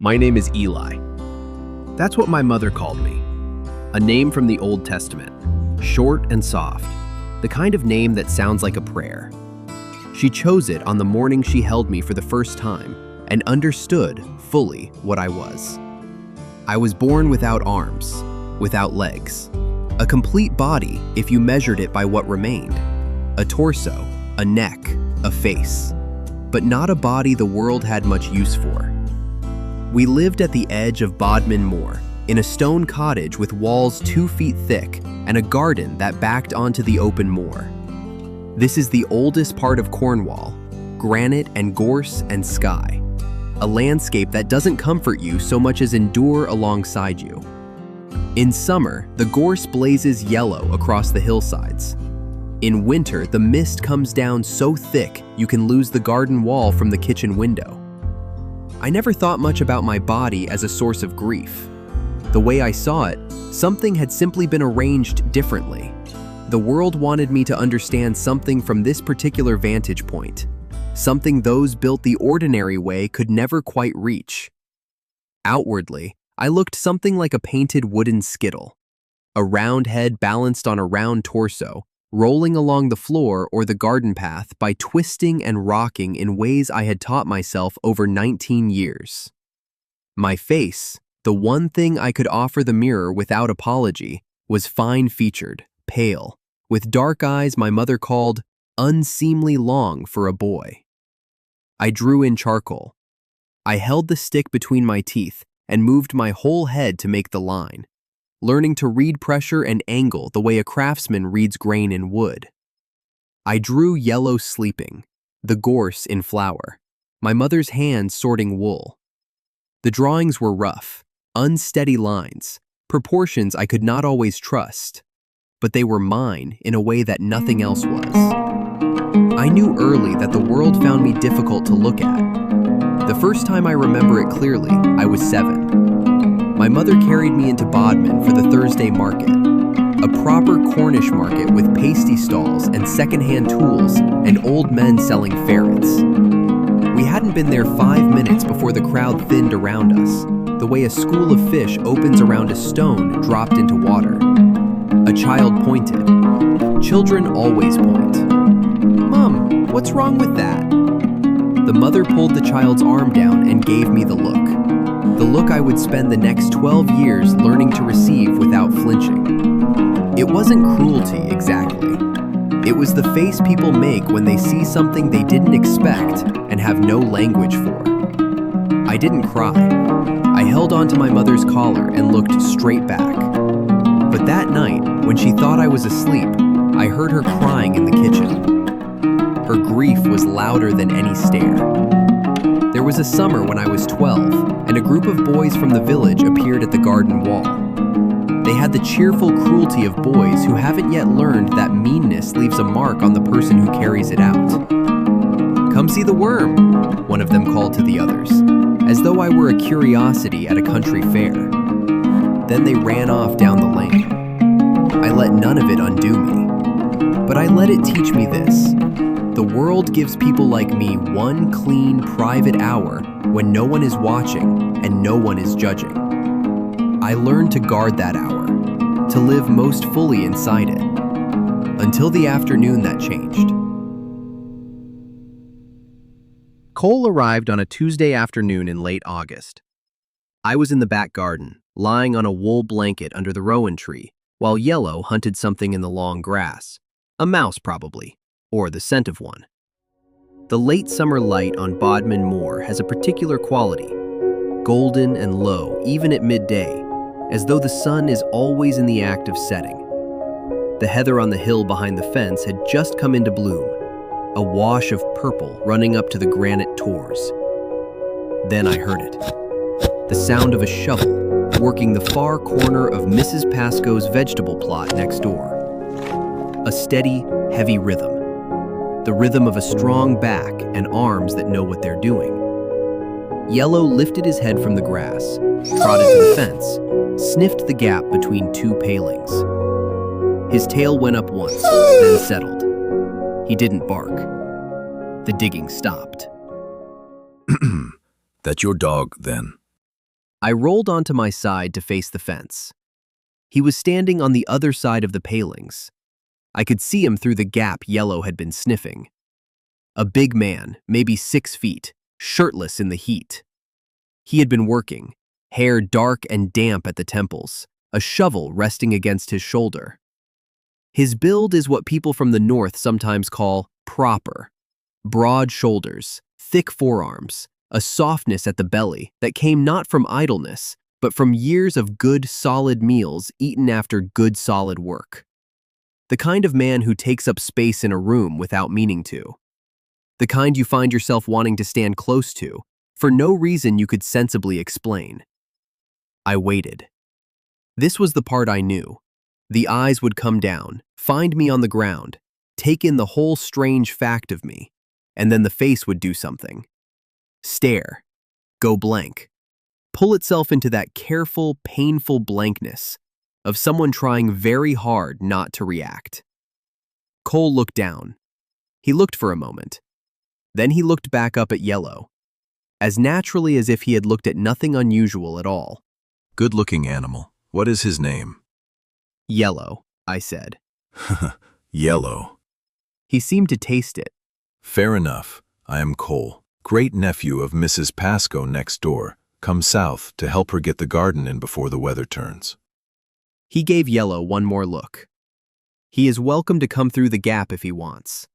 My name is Eli. That's what my mother called me. A name from the Old Testament, short and soft, the kind of name that sounds like a prayer. She chose it on the morning she held me for the first time and understood fully what I was. I was born without arms, without legs, a complete body if you measured it by what remained, a torso, a neck, a face, but not a body the world had much use for. We lived at the edge of Bodmin Moor, in a stone cottage with walls 2 feet thick and a garden that backed onto the open moor. This is the oldest part of Cornwall, granite and gorse and sky, a landscape that doesn't comfort you so much as endure alongside you. In summer, the gorse blazes yellow across the hillsides. In winter, the mist comes down so thick you can lose the garden wall from the kitchen window. I never thought much about my body as a source of grief. The way I saw it, something had simply been arranged differently. The world wanted me to understand something from this particular vantage point, something those built the ordinary way could never quite reach. Outwardly, I looked something like a painted wooden skittle, a round head balanced on a round torso, rolling along the floor or the garden path by twisting and rocking in ways I had taught myself over 19 years. My face, the one thing I could offer the mirror without apology, was fine-featured, pale, with dark eyes my mother called unseemly long for a boy. I drew in charcoal. I held the stick between my teeth and moved my whole head to make the line, learning to read pressure and angle the way a craftsman reads grain in wood. I drew yellow sleeping, the gorse in flower, my mother's hand sorting wool. The drawings were rough, unsteady lines, proportions I could not always trust, but they were mine in a way that nothing else was. I knew early that the world found me difficult to look at. The first time I remember it clearly, I was 7. My mother carried me into Bodmin for the Thursday market, a proper Cornish market with pasty stalls and second-hand tools and old men selling ferrets. We hadn't been there 5 minutes before the crowd thinned around us, the way a school of fish opens around a stone dropped into water. A child pointed. Children always point. "Mom, what's wrong with that?" The mother pulled the child's arm down and gave me the look I would spend the next 12 years learning to receive without flinching. It wasn't cruelty, exactly. It was the face people make when they see something they didn't expect and have no language for. I didn't cry. I held onto my mother's collar and looked straight back. But that night, when she thought I was asleep, I heard her crying in the kitchen. Her grief was louder than any stare. There was a summer when I was 12, and a group of boys from the village appeared at the garden wall. They had the cheerful cruelty of boys who haven't yet learned that meanness leaves a mark on the person who carries it out. "Come see the worm," one of them called to the others, as though I were a curiosity at a country fair. Then they ran off down the lane. I let none of it undo me, but I let it teach me this. The world gives people like me one clean, private hour when no one is watching and no one is judging. I learned to guard that hour, to live most fully inside it, until the afternoon that changed. Cole arrived on a Tuesday afternoon in late August. I was in the back garden, lying on a wool blanket under the rowan tree, while Yellow hunted something in the long grass. A mouse, probably, or the scent of one. The late summer light on Bodmin Moor has a particular quality, golden and low even at midday, as though the sun is always in the act of setting. The heather on the hill behind the fence had just come into bloom, a wash of purple running up to the granite tors. Then I heard it. The sound of a shovel working the far corner of Mrs. Pascoe's vegetable plot next door. A steady, heavy rhythm. The rhythm of a strong back and arms that know what they're doing. Yellow lifted his head from the grass, trotted to the fence, sniffed the gap between 2 palings. His tail went up once, then settled. He didn't bark. The digging stopped. That's your dog, then. I rolled onto my side to face the fence. He was standing on the other side of the palings. I could see him through the gap Yellow had been sniffing. A big man, maybe 6 feet, shirtless in the heat. He had been working, hair dark and damp at the temples, a shovel resting against his shoulder. His build is what people from the north sometimes call proper. Broad shoulders, thick forearms, a softness at the belly that came not from idleness, but from years of good, solid meals eaten after good, solid work. The kind of man who takes up space in a room without meaning to. The kind you find yourself wanting to stand close to, for no reason you could sensibly explain. I waited. This was the part I knew. The eyes would come down, find me on the ground, take in the whole strange fact of me, and then the face would do something. Stare, go blank, pull itself into that careful, painful blankness of someone trying very hard not to react. Cole looked down. He looked for a moment. Then he looked back up at Yellow, as naturally as if he had looked at nothing unusual at all. Good-looking animal. What is his name? Yellow, I said. Yellow. He seemed to taste it. Fair enough. I am Cole, great-nephew of Mrs. Pascoe next door. Come south to help her get the garden in before the weather turns. He gave Yellow one more look. He is welcome to come through the gap if he wants.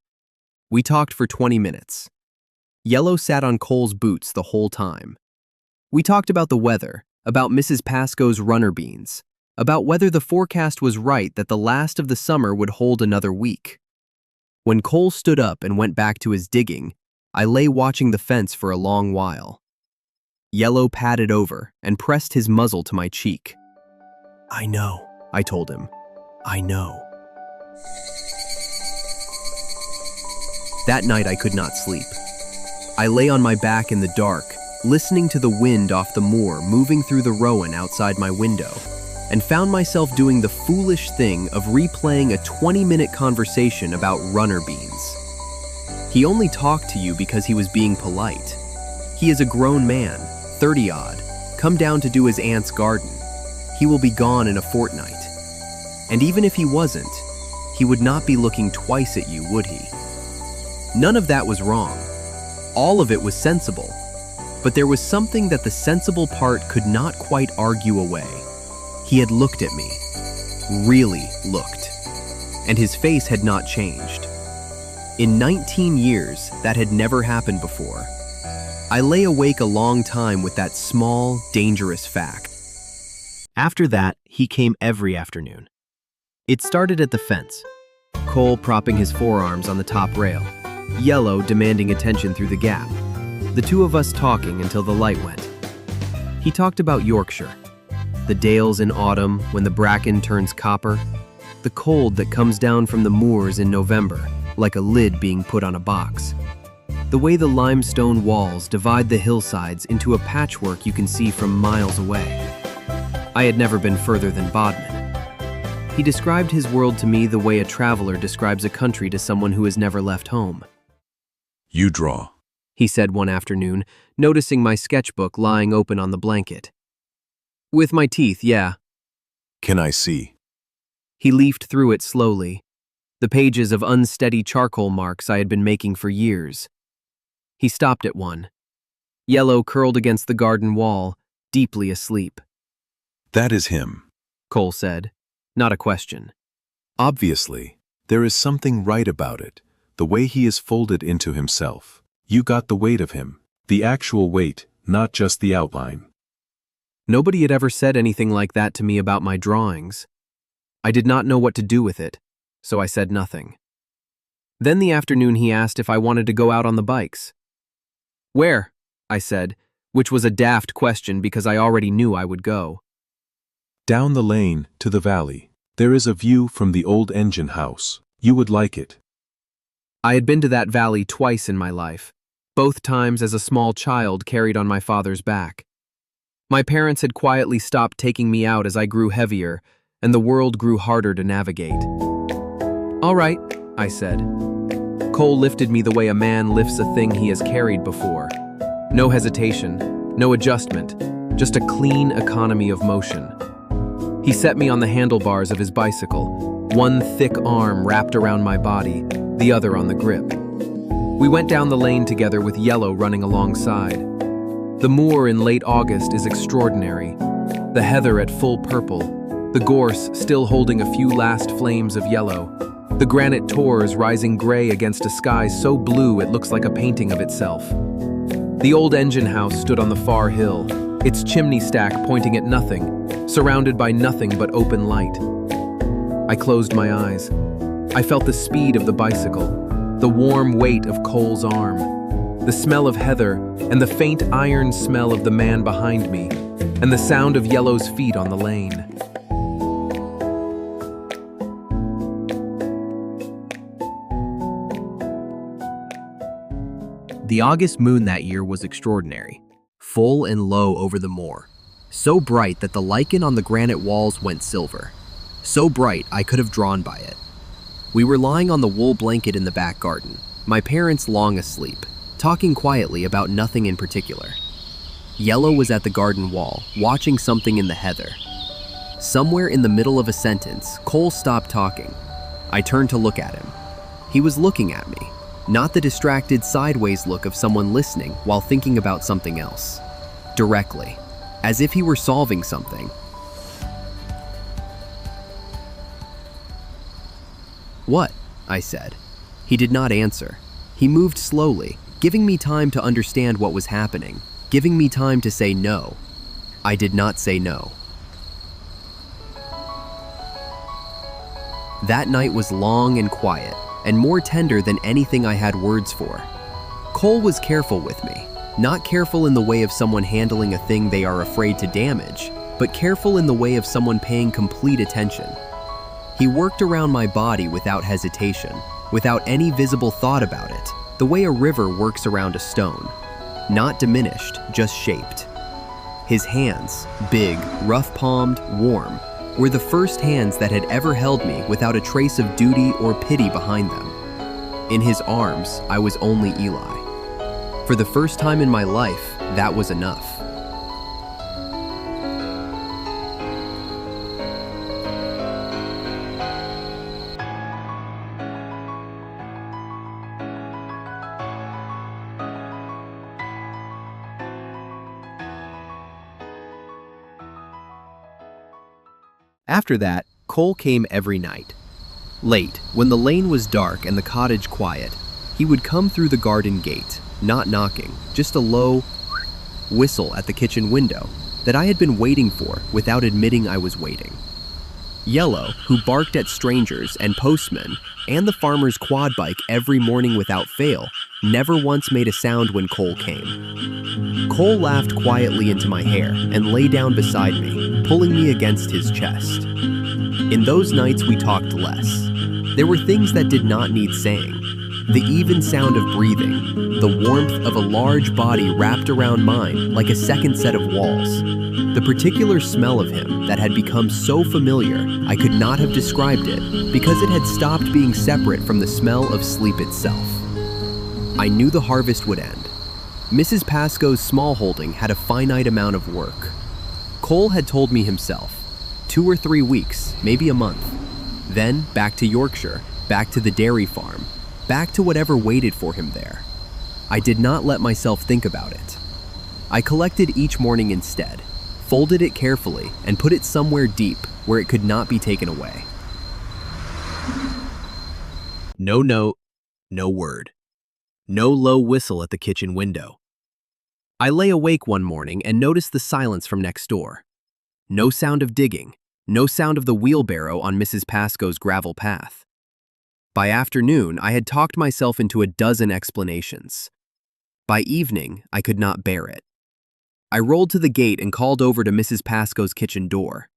We talked for 20 minutes. Yellow sat on Cole's boots the whole time. We talked about the weather, about Mrs. Pascoe's runner beans, about whether the forecast was right that the last of the summer would hold another week. When Cole stood up and went back to his digging, I lay watching the fence for a long while. Yellow padded over and pressed his muzzle to my cheek. I know, I told him. I know. That night I could not sleep. I lay on my back in the dark, listening to the wind off the moor moving through the rowan outside my window, and found myself doing the foolish thing of replaying a 20-minute conversation about runner beans. He only talked to you because he was being polite. He is a grown man, 30-odd, come down to do his aunt's garden. He will be gone in a fortnight. And even if he wasn't, he would not be looking twice at you, would he? None of that was wrong. All of it was sensible. But there was something that the sensible part could not quite argue away. He had looked at me. Really looked. And his face had not changed. In 19 years, that had never happened before. I lay awake a long time with that small, dangerous fact. After that, he came every afternoon. It started at the fence, Cole propping his forearms on the top rail, Yellow demanding attention through the gap, the two of us talking until the light went. He talked about Yorkshire, the dales in autumn when the bracken turns copper, the cold that comes down from the moors in November, like a lid being put on a box, the way the limestone walls divide the hillsides into a patchwork you can see from miles away. I had never been further than Bodmin. He described his world to me the way a traveler describes a country to someone who has never left home. You draw, he said one afternoon, noticing my sketchbook lying open on the blanket. With my teeth, yeah. Can I see? He leafed through it slowly, the pages of unsteady charcoal marks I had been making for years. He stopped at one. Yellow curled against the garden wall, deeply asleep. That is him, Cole said, not a question. Obviously, there is something right about it, the way he is folded into himself. You got the weight of him, the actual weight, not just the outline. Nobody had ever said anything like that to me about my drawings. I did not know what to do with it, so I said nothing. Then the afternoon he asked if I wanted to go out on the bikes. Where? I said, which was a daft question because I already knew I would go. Down the lane, to the valley. There is a view from the old engine house. You would like it. I had been to that valley twice in my life, both times as a small child carried on my father's back. My parents had quietly stopped taking me out as I grew heavier, and the world grew harder to navigate. All right, I said. Cole lifted me the way a man lifts a thing he has carried before. No hesitation, no adjustment, just a clean economy of motion. He set me on the handlebars of his bicycle, one thick arm wrapped around my body, the other on the grip. We went down the lane together with Yellow running alongside. The moor in late August is extraordinary, the heather at full purple, the gorse still holding a few last flames of yellow, the granite tors rising gray against a sky so blue it looks like a painting of itself. The old engine house stood on the far hill, its chimney stack pointing at nothing, surrounded by nothing but open light. I closed my eyes. I felt the speed of the bicycle, the warm weight of Cole's arm, the smell of heather and the faint iron smell of the man behind me, and the sound of Yellow's feet on the lane. The August moon that year was extraordinary, full and low over the moor, so bright that the lichen on the granite walls went silver, so bright I could have drawn by it. We were lying on the wool blanket in the back garden, my parents long asleep, talking quietly about nothing in particular. Yellow was at the garden wall, watching something in the heather. Somewhere in the middle of a sentence, Cole stopped talking. I turned to look at him. He was looking at me, not the distracted sideways look of someone listening while thinking about something else. Directly, as if he were solving something. "What?" I said. He did not answer. He moved slowly, giving me time to understand what was happening, giving me time to say no. I did not say no. That night was long and quiet, and more tender than anything I had words for. Cole was careful with me, not careful in the way of someone handling a thing they are afraid to damage, but careful in the way of someone paying complete attention. He worked around my body without hesitation, without any visible thought about it, the way a river works around a stone. Not diminished, just shaped. His hands, big, rough-palmed, warm, were the first hands that had ever held me without a trace of duty or pity behind them. In his arms, I was only Eli. For the first time in my life, that was enough. After that, Cole came every night. Late, when the lane was dark and the cottage quiet, he would come through the garden gate, not knocking, just a low whistle at the kitchen window that I had been waiting for without admitting I was waiting. Yellow, who barked at strangers and postmen and the farmer's quad bike every morning without fail, never once made a sound when Cole came. Cole laughed quietly into my hair and lay down beside me, pulling me against his chest. In those nights we talked less. There were things that did not need saying. The even sound of breathing, the warmth of a large body wrapped around mine like a second set of walls. The particular smell of him that had become so familiar I could not have described it because it had stopped being separate from the smell of sleep itself. I knew the harvest would end. Mrs. Pascoe's small holding had a finite amount of work. Cole had told me himself, 2 or 3 weeks, maybe a month. Then back to Yorkshire, back to the dairy farm, back to whatever waited for him there. I did not let myself think about it. I collected each morning instead, folded it carefully, and put it somewhere deep where it could not be taken away. No note, no word. No low whistle at the kitchen window. I lay awake one morning and noticed the silence from next door. No sound of digging, no sound of the wheelbarrow on Mrs. Pascoe's gravel path. By afternoon, I had talked myself into a dozen explanations. By evening, I could not bear it. I rolled to the gate and called over to Mrs. Pascoe's kitchen door.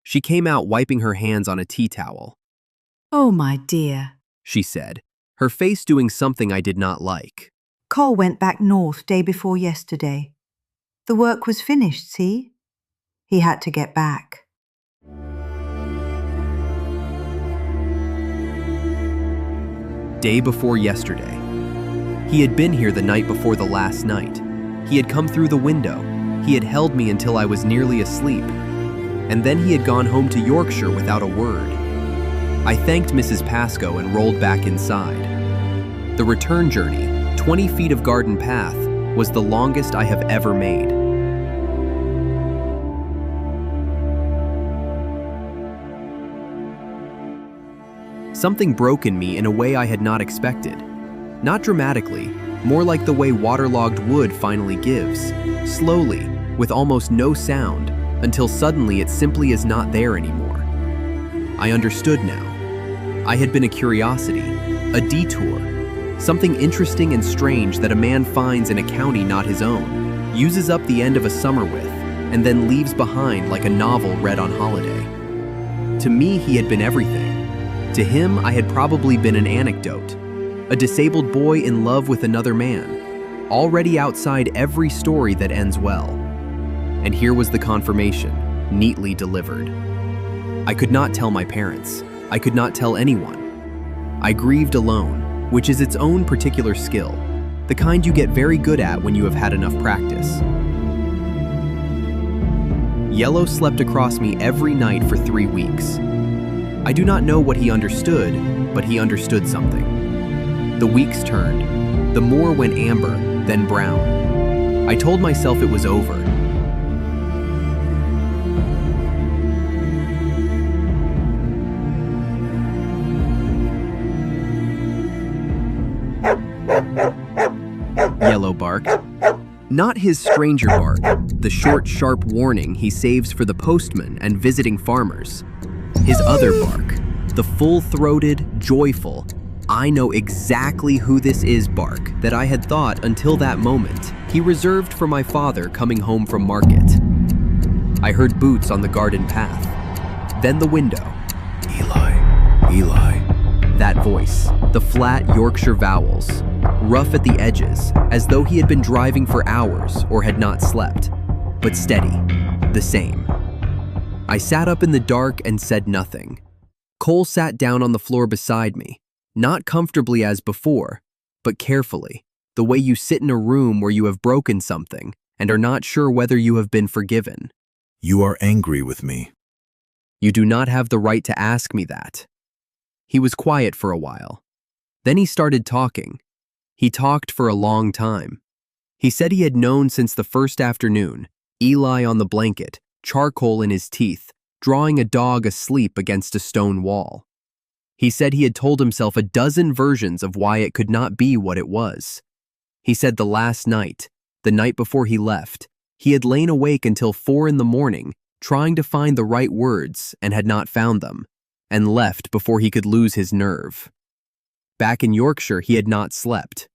She came out wiping her hands on a tea towel. "Oh, my dear," she said, her face doing something I did not like. "Cole went back north day before yesterday. The work was finished, see? He had to get back." Day before yesterday. He had been here the night before the last night. He had come through the window. He had held me until I was nearly asleep, and then he had gone home to Yorkshire without a word. I thanked Mrs. Pascoe and rolled back inside. The return journey, 20 feet of garden path, was the longest I have ever made. Something broke in me in a way I had not expected. Not dramatically, more like the way waterlogged wood finally gives, slowly, with almost no sound, until suddenly it simply is not there anymore. I understood now. I had been a curiosity, a detour, something interesting and strange that a man finds in a county not his own, uses up the end of a summer with, and then leaves behind like a novel read on holiday. To me, he had been everything. To him, I had probably been an anecdote, a disabled boy in love with another man, already outside every story that ends well. And here was the confirmation, neatly delivered. I could not tell my parents. I could not tell anyone. I grieved alone, which is its own particular skill, the kind you get very good at when you have had enough practice. Yellow slept across me every night for 3 weeks. I do not know what he understood, but he understood something. The weeks turned. The moor went amber, then brown. I told myself it was over. Yellow barked. Not his stranger bark, the short, sharp warning he saves for the postman and visiting farmers. His other bark, the full-throated, joyful, I know exactly who this is bark that I had thought until that moment he reserved for my father coming home from market. I heard boots on the garden path, then the window. Eli, Eli. That voice, the flat Yorkshire vowels, rough at the edges, as though he had been driving for hours or had not slept, but steady, the same. I sat up in the dark and said nothing. Cole sat down on the floor beside me, not comfortably as before, but carefully, the way you sit in a room where you have broken something and are not sure whether you have been forgiven. You are angry with me. You do not have the right to ask me that. He was quiet for a while. Then he started talking. He talked for a long time. He said he had known since the first afternoon, Eli on the blanket, charcoal in his teeth, drawing a dog asleep against a stone wall. He said he had told himself a dozen versions of why it could not be what it was. He said the last night, the night before he left, he had lain awake until 4 a.m, trying to find the right words and had not found them, and left before he could lose his nerve. Back in Yorkshire, he had not slept.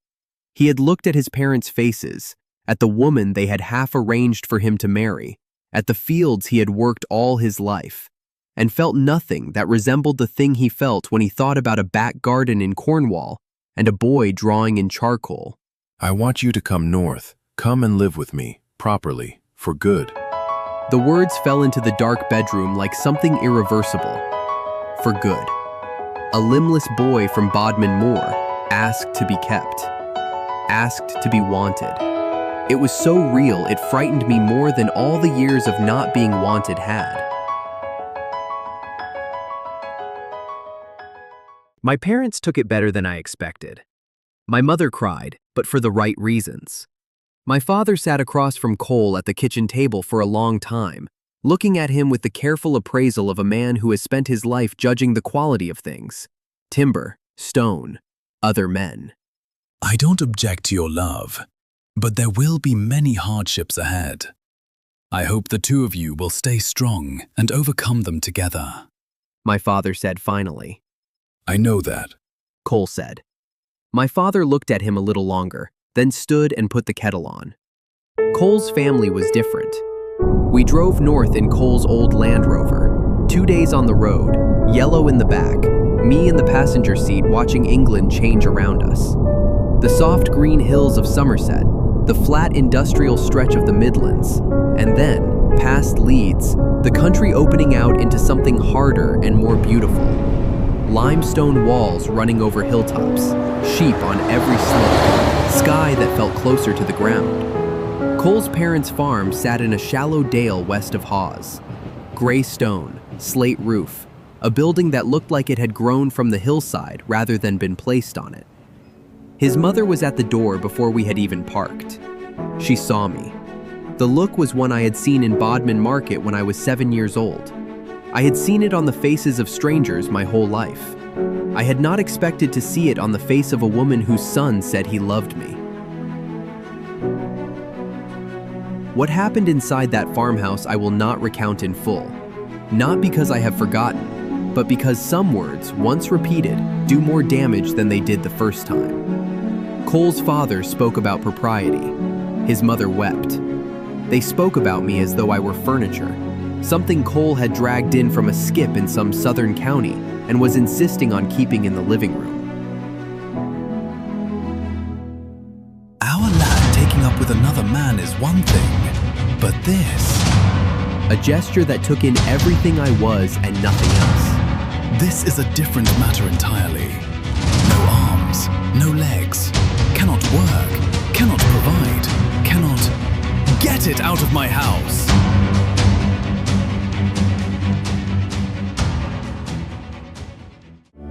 He had looked at his parents' faces, at the woman they had half arranged for him to marry, at the fields he had worked all his life, and felt nothing that resembled the thing he felt when he thought about a back garden in Cornwall and a boy drawing in charcoal. I want you to come north. Come and live with me, properly, for good. The words fell into the dark bedroom like something irreversible. For good. A limbless boy from Bodmin Moor, asked to be kept. Asked to be wanted. It was so real it frightened me more than all the years of not being wanted had. My parents took it better than I expected. My mother cried, but for the right reasons. My father sat across from Cole at the kitchen table for a long time, looking at him with the careful appraisal of a man who has spent his life judging the quality of things: timber, stone, other men. I don't object to your love, but there will be many hardships ahead. I hope the two of you will stay strong and overcome them together. My father said finally. I know that, Cole said. My father looked at him a little longer, then stood and put the kettle on. Cole's family was different. We drove north in Cole's old Land Rover, 2 days on the road, yellow in the back, me in the passenger seat watching England change around us. The soft green hills of Somerset, the flat industrial stretch of the Midlands, and then, past Leeds, the country opening out into something harder and more beautiful. Limestone walls running over hilltops, sheep on every slope, sky that felt closer to the ground. Cole's parents' farm sat in a shallow dale west of Hawes. Gray stone, slate roof, a building that looked like it had grown from the hillside rather than been placed on it. His mother was at the door before we had even parked. She saw me. The look was one I had seen in Bodmin Market when I was 7 years old. I had seen it on the faces of strangers my whole life. I had not expected to see it on the face of a woman whose son said he loved me. What happened inside that farmhouse I will not recount in full. Not because I have forgotten, but because some words, once repeated, do more damage than they did the first time. Cole's father spoke about propriety. His mother wept. They spoke about me as though I were furniture, something Cole had dragged in from a skip in some southern county and was insisting on keeping in the living room. Our lad taking up with another man is one thing, but this... A gesture that took in everything I was and nothing else. This is a different matter entirely. No arms, no legs, cannot work, cannot provide, cannot... Get it out of my house!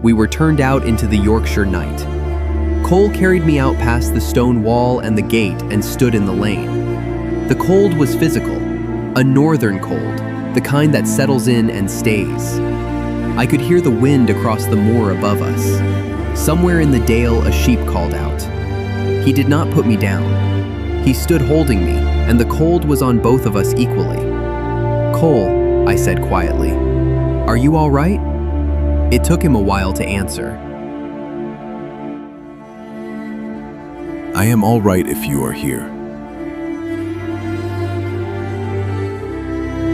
We were turned out into the Yorkshire night. Cole carried me out past the stone wall and the gate and stood in the lane. The cold was physical, a northern cold, the kind that settles in and stays. I could hear the wind across the moor above us. Somewhere in the dale, a sheep called out. He did not put me down. He stood holding me, and the cold was on both of us equally. "Cole," I said quietly, "are you all right?" It took him a while to answer. I am all right if you are here.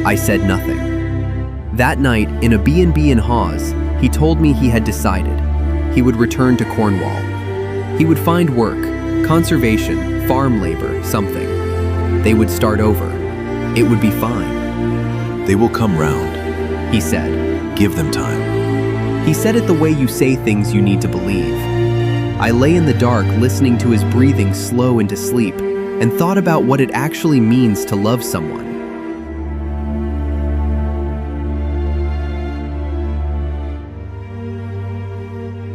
I said nothing. That night, in a B&B in Hawes, he told me he had decided. He would return to Cornwall. He would find work, conservation, farm labor, something. They would start over. It would be fine. They will come round. He said. Give them time. He said it the way you say things you need to believe. I lay in the dark listening to his breathing slow into sleep and thought about what it actually means to love someone.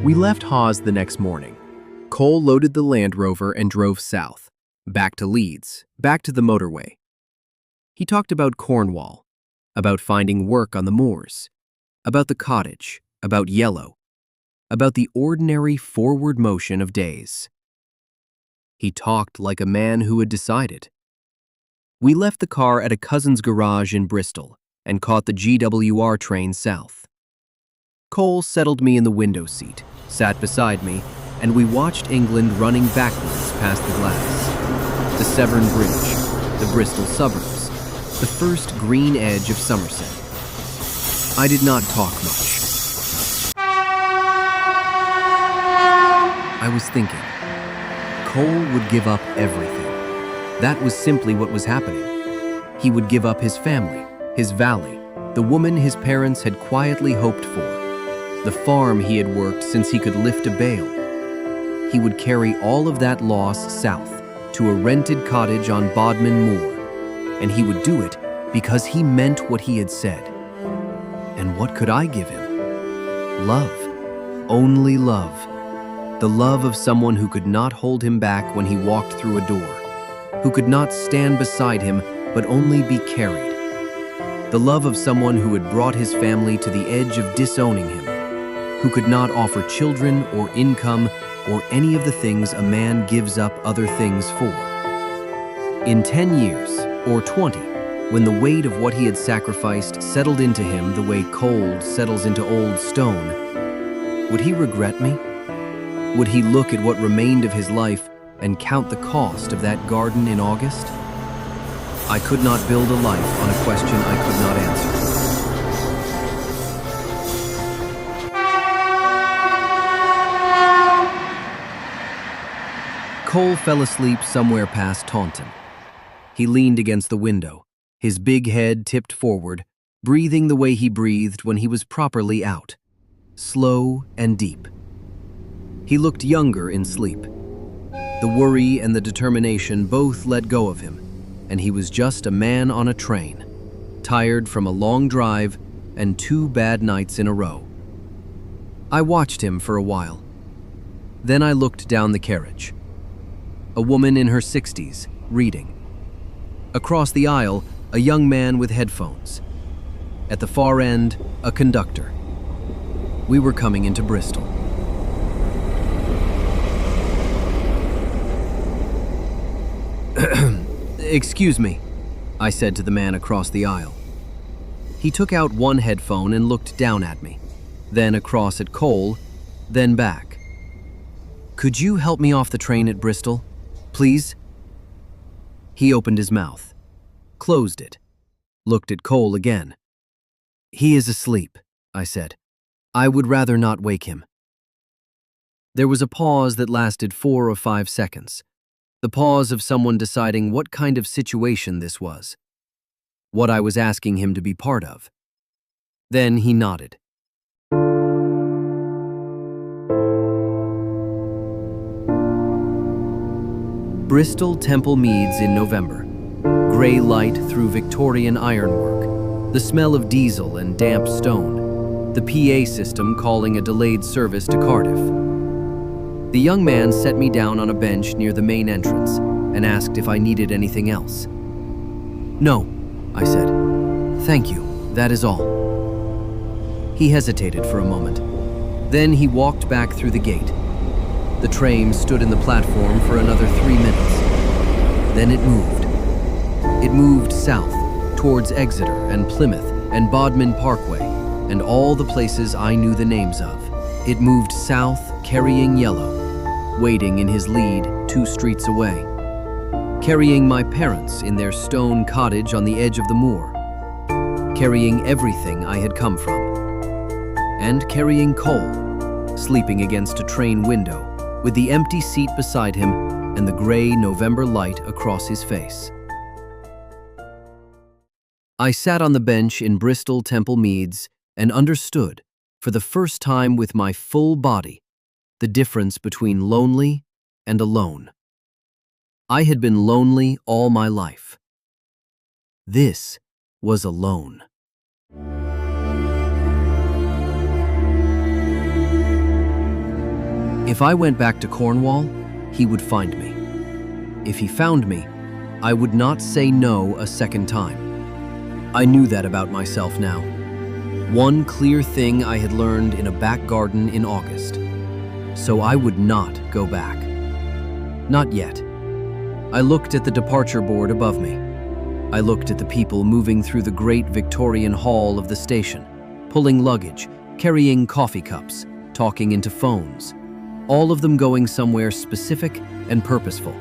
We left Hawes the next morning. Cole loaded the Land Rover and drove south, back to Leeds, back to the motorway. He talked about Cornwall, about finding work on the moors, about the cottage, about yellow, about the ordinary forward motion of days. He talked like a man who had decided. We left the car at a cousin's garage in Bristol and caught the GWR train south. Cole settled me in the window seat, sat beside me, and we watched England running backwards past the glass. The Severn Bridge, the Bristol suburbs, the first green edge of Somerset. I did not talk much. I was thinking, Cole would give up everything. That was simply what was happening. He would give up his family, his valley, the woman his parents had quietly hoped for, the farm he had worked since he could lift a bale. He would carry all of that loss south to a rented cottage on Bodmin Moor, and he would do it because he meant what he had said. And what could I give him? Love. Only love. The love of someone who could not hold him back when he walked through a door, who could not stand beside him but only be carried. The love of someone who had brought his family to the edge of disowning him, who could not offer children or income or any of the things a man gives up other things for. In 10 years, or 20, when the weight of what he had sacrificed settled into him the way cold settles into old stone, would he regret me? Would he look at what remained of his life and count the cost of that garden in August? I could not build a life on a question I could not answer. Cole fell asleep somewhere past Taunton. He leaned against the window, his big head tipped forward, breathing the way he breathed when he was properly out, slow and deep. He looked younger in sleep. The worry and the determination both let go of him, and he was just a man on a train, tired from a long drive and 2 bad nights in a row. I watched him for a while. Then I looked down the carriage. A woman in her 60s, reading. Across the aisle, a young man with headphones. At the far end, a conductor. We were coming into Bristol. "Excuse me," I said to the man across the aisle. He took out one headphone and looked down at me, then across at Cole, then back. "Could you help me off the train at Bristol, please?" He opened his mouth, closed it, looked at Cole again. "He is asleep," I said. "I would rather not wake him." There was a pause that lasted 4 or 5 seconds, the pause of someone deciding what kind of situation this was, what I was asking him to be part of. Then he nodded. Bristol Temple Meads in November. Gray light through Victorian ironwork, the smell of diesel and damp stone, the PA system calling a delayed service to Cardiff. The young man set me down on a bench near the main entrance and asked if I needed anything else. "No," I said. "Thank you, that is all." He hesitated for a moment. Then he walked back through the gate. The train stood in the platform for another 3 minutes. Then it moved. It moved south, towards Exeter and Plymouth and Bodmin Parkway, and all the places I knew the names of. It moved south, carrying Yellow, waiting in his lead 2 streets away, carrying my parents in their stone cottage on the edge of the moor, carrying everything I had come from, and carrying Cole, sleeping against a train window, with the empty seat beside him and the gray November light across his face. I sat on the bench in Bristol Temple Meads and understood, for the first time with my full body, the difference between lonely and alone. I had been lonely all my life. This was alone. If I went back to Cornwall, he would find me. If he found me, I would not say no a second time. I knew that about myself now. One clear thing I had learned in a back garden in August. So I would not go back. Not yet. I looked at the departure board above me. I looked at the people moving through the great Victorian hall of the station, pulling luggage, carrying coffee cups, talking into phones, all of them going somewhere specific and purposeful.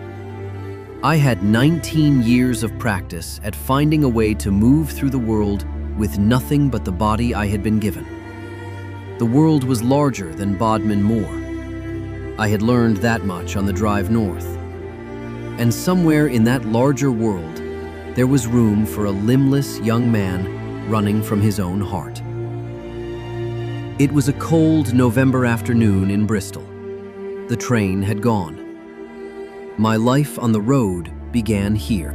I had 19 years of practice at finding a way to move through the world with nothing but the body I had been given. The world was larger than Bodmin Moor. I had learned that much on the drive north. And somewhere in that larger world, there was room for a limbless young man running from his own heart. It was a cold November afternoon in Bristol. The train had gone. My life on the road began here.